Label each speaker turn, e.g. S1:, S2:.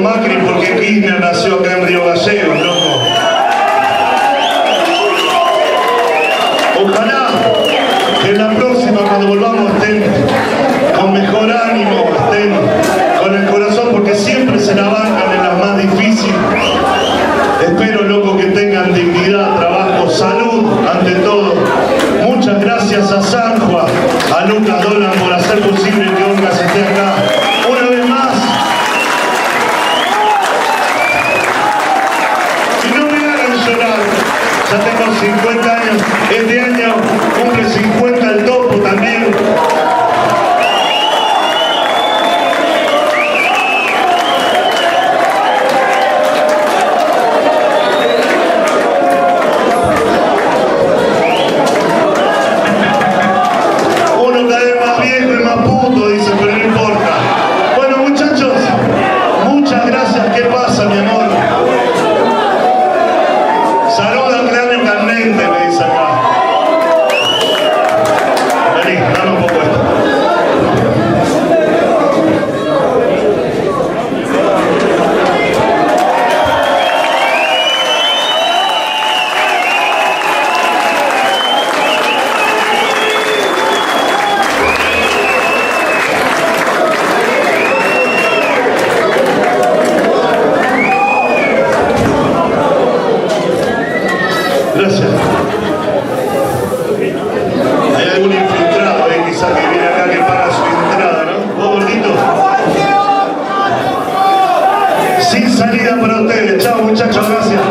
S1: Macri porque Kirchner nació acá en Río Gallegos, loco. Ojalá que en la próxima, cuando volvamos, estén con mejor ánimo, estén con el corazón, porque siempre se la bancan en las más difíciles. Espero, loco, que tengan dignidad, trabajo, salud, ante todo. Muchas gracias a Sanjua, a Lucas Dolan por hacer posible que Orcas esté acá. Una vez más. Y no me hagan llorar. Ya tengo 50 años. Este año cumple 50 el Topo también. Gracias. Hay algún infiltrado quizás que viene acá que paga su entrada, ¿no? ¿Vos, gordito? Sin salida para ustedes. Chao, muchachos, gracias.